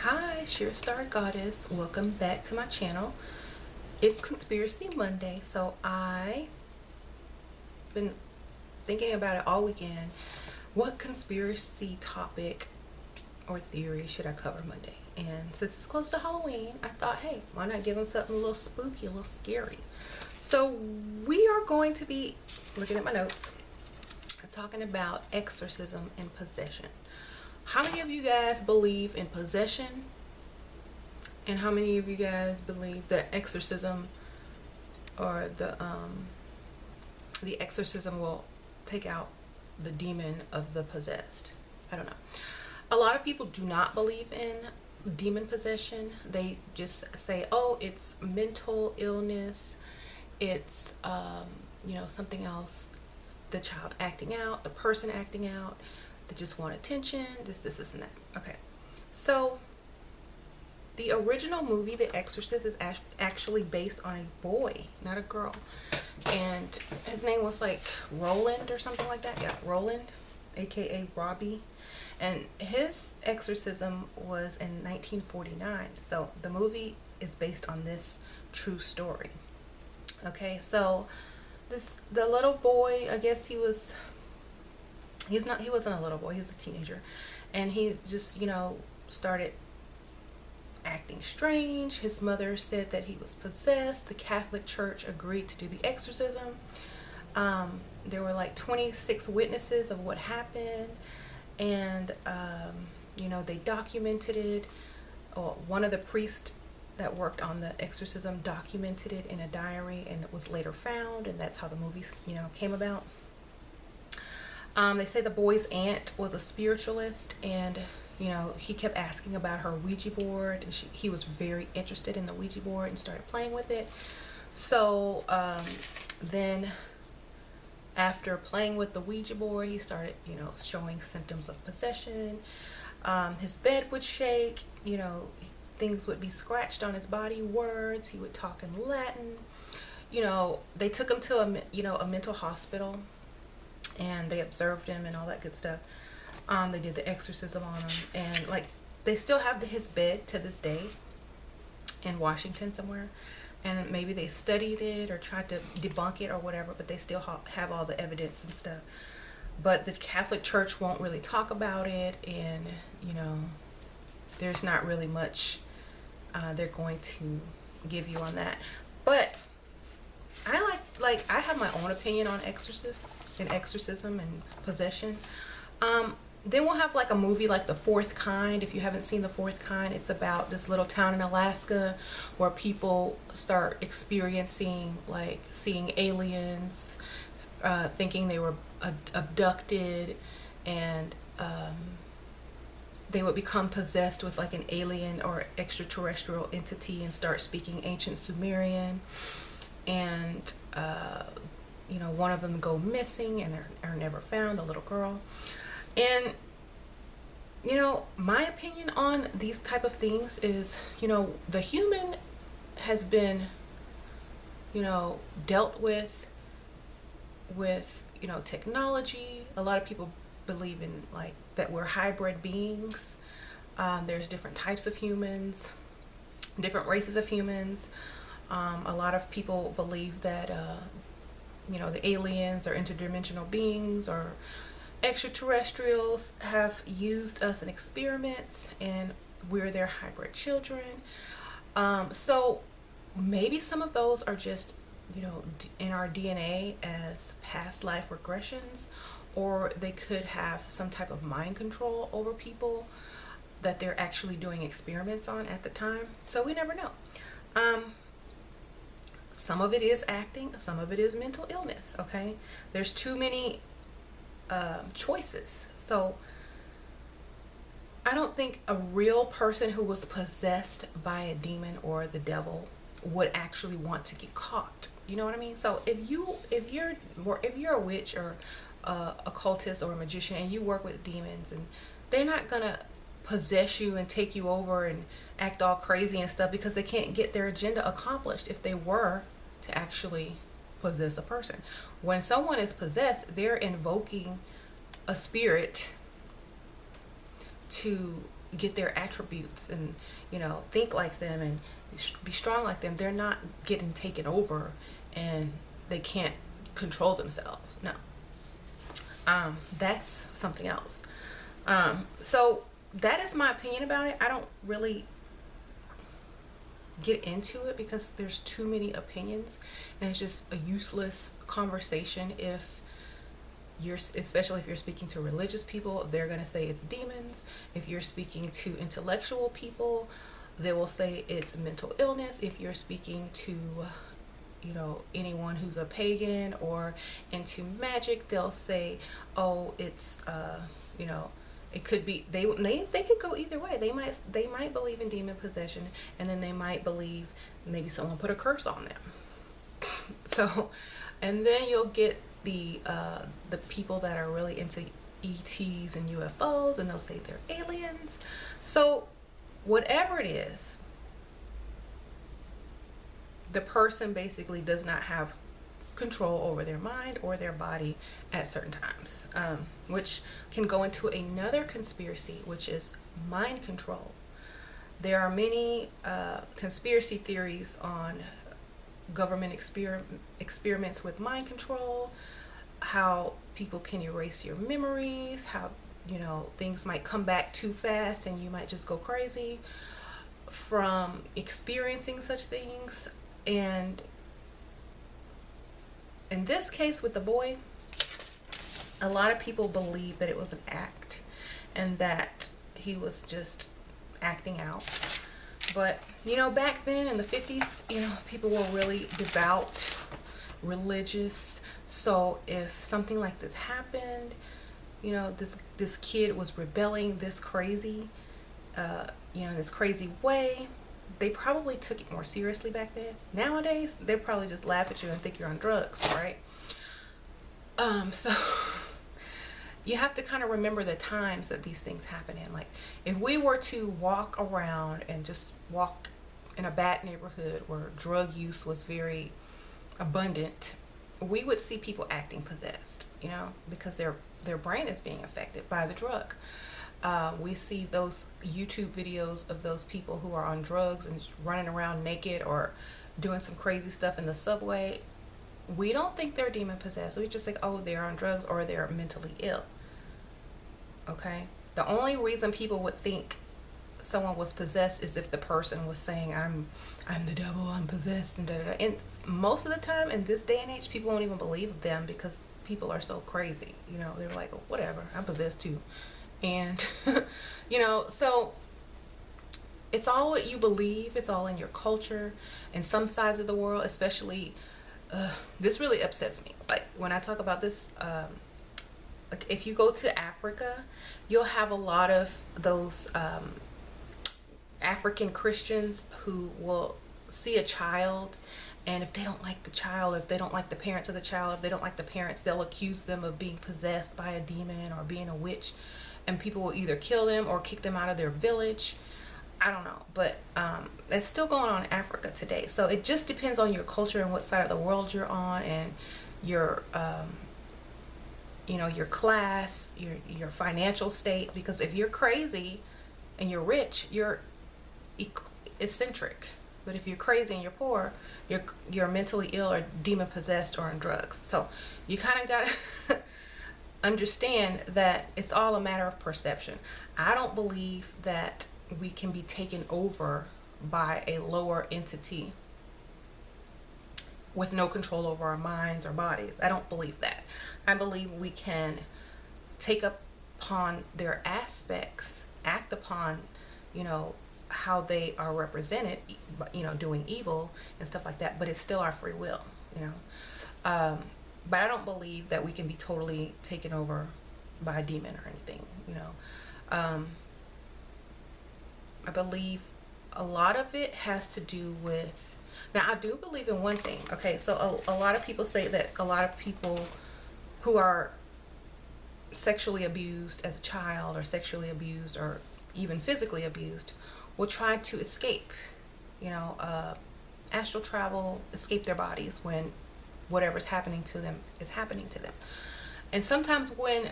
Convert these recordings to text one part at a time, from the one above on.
Hi, Sheer Star Goddess. Welcome back to my channel. It's Conspiracy Monday, so I've been thinking about it all weekend. What conspiracy topic or theory should I cover Monday? And since it's close to Halloween, I thought, hey, why not give them something a little spooky, a little scary? So we are going to be looking at my notes, talking about exorcism and possession. How many of you guys believe in possession? And how many of you guys believe that exorcism or the exorcism will take out the demon of the possessed? I don't know. A lot of people do not believe in demon possession. They just say, oh, it's mental illness. It's, something else. The child acting out, the person acting out. They just want attention, this, and that. Okay, so the original movie, The Exorcist, is actually based on a boy, not a girl. And his name was like Roland or something like that. Yeah, Roland, aka Robbie. And his exorcism was in 1949. So the movie is based on this true story. Okay, so the little boy, I guess he wasn't a little boy, he was a teenager, and he just started acting strange. His mother said that he was possessed. The Catholic Church agreed to do the exorcism. There were like 26 witnesses of what happened, and they documented it. One of the priests that worked on the exorcism documented it in a diary, and it was later found, and that's how the movie came about. They say the boy's aunt was a spiritualist, and he kept asking about her Ouija board, and he was very interested in the Ouija board and started playing with it. So then after playing with the Ouija board, he started showing symptoms of possession. His bed would shake, things would be scratched on his body, words, he would talk in Latin. They took him to a mental hospital, and they observed him and all that good stuff. They did the exorcism on him, and like they still have his bed to this day in Washington somewhere, and maybe they studied it or tried to debunk it or whatever, but they still have all the evidence and stuff. But the Catholic Church won't really talk about it, and there's not really much they're going to give you on that. But I I have my own opinion on exorcism and possession. Then we'll have like a movie like The Fourth Kind. If you haven't seen The Fourth Kind, it's about this little town in Alaska where people start experiencing, like, seeing aliens, thinking they were abducted, and they would become possessed with like an alien or extraterrestrial entity and start speaking ancient Sumerian. And one of them go missing and are never found, the little girl. And my opinion on these type of things is, the human has been dealt with technology. A lot of people believe in like that we're hybrid beings. There's different types of humans, different races of humans. A lot of people believe that the aliens or interdimensional beings or extraterrestrials have used us in experiments, and we're their hybrid children. So maybe some of those are just in our DNA as past life regressions, or they could have some type of mind control over people that they're actually doing experiments on at the time. So we never know. Some of it is acting, some of it is mental illness. Okay, there's too many choices. So I don't think a real person who was possessed by a demon or the devil would actually want to get caught. You know what I mean? So if you're a witch or a occultist or a magician and you work with demons, and they're not gonna possess you and take you over and act all crazy and stuff, because they can't get their agenda accomplished if they were to actually possess a person. When someone is possessed, they're invoking a spirit to get their attributes and, you know, think like them and be strong like them. They're not getting taken over and they can't control themselves. No. That's something else. So that is my opinion about it. I don't really get into it because there's too many opinions, and it's just a useless conversation. If you're, especially if you're speaking to religious people, they're going to say it's demons. If you're speaking to intellectual people, they will say it's mental illness. If you're speaking to, you know, anyone who's a pagan or into magic, they'll say, oh, it's you know, it could be, they could go either way. They might believe in demon possession, and then they might believe maybe someone put a curse on them. So, and then you'll get the people that are really into ETs and UFOs, and they'll say they're aliens. So whatever it is, the person basically does not have control over their mind or their body at certain times, which can go into another conspiracy, which is mind control. There are many conspiracy theories on government experiments with mind control, how people can erase your memories, how, you know, things might come back too fast and you might just go crazy from experiencing such things. And in this case with the boy, a lot of people believe that it was an act and that he was just acting out. But, you know, back then in the 50s, you know, people were really devout, religious. So if something like this happened, you know, this kid was rebelling this crazy, you know, in this crazy way, they probably took it more seriously back then. Nowadays, they probably just laugh at you and think you're on drugs, right? So you have to kind of remember the times that these things happen in. Like, if we were to walk around and just walk in a bad neighborhood where drug use was very abundant, we would see people acting possessed, you know, because their brain is being affected by the drug. We see those YouTube videos of those people who are on drugs and running around naked or doing some crazy stuff in the subway. We don't think they're demon possessed. We just think, oh, they're on drugs or they're mentally ill. Okay? The only reason people would think someone was possessed is if the person was saying, I'm the devil, I'm possessed, and da-da-da. And most of the time in this day and age, people won't even believe them because people are so crazy. You know, they're like, oh, whatever, I'm possessed too. And, you know, so it's all what you believe. It's all in your culture. In some sides of the world, especially, this really upsets me. Like, when I talk about this, like, if you go to Africa, you'll have a lot of those African Christians who will see a child, and if they don't like the child, if they don't like the parents of the child, if they don't like the parents, they'll accuse them of being possessed by a demon or being a witch, and people will either kill them or kick them out of their village. I don't know, but it's still going on in Africa today. So it just depends on your culture and what side of the world you're on, and your you know, your class, your financial state. Because if you're crazy and you're rich, you're eccentric. But if you're crazy and you're poor, you're mentally ill or demon possessed or on drugs. So you kind of gotta understand that it's all a matter of perception. I don't believe that we can be taken over by a lower entity with no control over our minds or bodies. I don't believe that. I believe we can take upon their aspects, act upon, you know, how they are represented, you know, doing evil and stuff like that, but it's still our free will, you know. But I don't believe that we can be totally taken over by a demon or anything, you know. I believe a lot of it has to do with, now I do believe in one thing. Okay, so a lot of people say that a lot of people who are sexually abused as a child or sexually abused or even physically abused will try to escape, you know, astral travel, escape their bodies when whatever's happening to them is happening to them. And sometimes when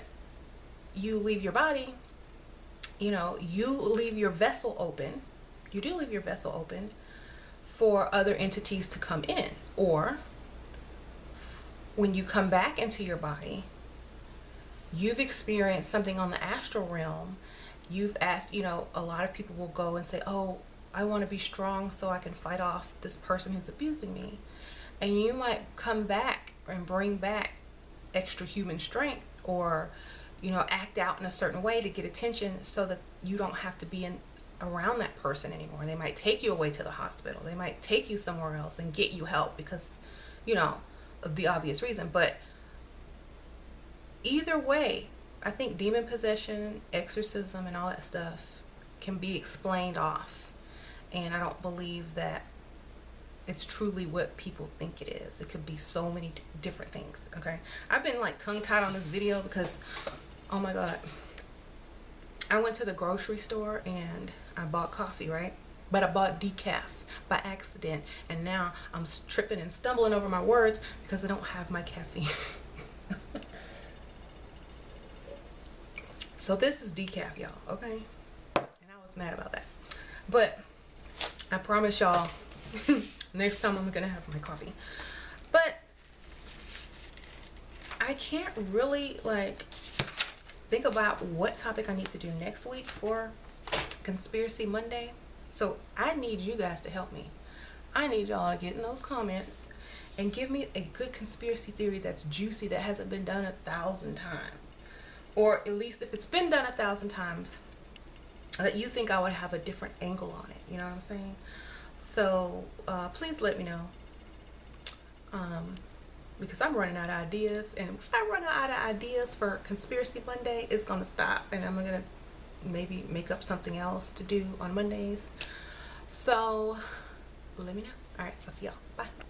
you leave your body, you know, you leave your vessel open. You do leave your vessel open for other entities to come in. Or when you come back into your body, you've experienced something on the astral realm. You've asked, you know, a lot of people will go and say, oh, I want to be strong so I can fight off this person who's abusing me. And you might come back and bring back extra human strength, or, you know, act out in a certain way to get attention so that you don't have to be around that person anymore. They might take you away to the hospital. They might take you somewhere else and get you help because, you know, of the obvious reason. But either way, I think demon possession, exorcism, and all that stuff can be explained off. And I don't believe that it's truly what people think it is. It could be so many different things, okay? I've been like tongue-tied on this video because, oh my God. I went to the grocery store and I bought coffee, right? But I bought decaf by accident. And now I'm tripping and stumbling over my words because I don't have my caffeine. So this is decaf, y'all, okay? And I was mad about that. But I promise y'all, next time I'm gonna have my coffee. But I can't really like think about what topic I need to do next week for Conspiracy Monday. So I need you guys to help me. I need y'all to get in those comments and give me a good conspiracy theory that's juicy, that hasn't been done 1,000 times. Or at least if it's been done 1,000 times, that you think I would have a different angle on it. You know what I'm saying? So please let me know, because I'm running out of ideas, and if I run out of ideas for Conspiracy Monday, it's gonna stop, and I'm gonna maybe make up something else to do on Mondays. So let me know. All right, I'll see y'all. Bye.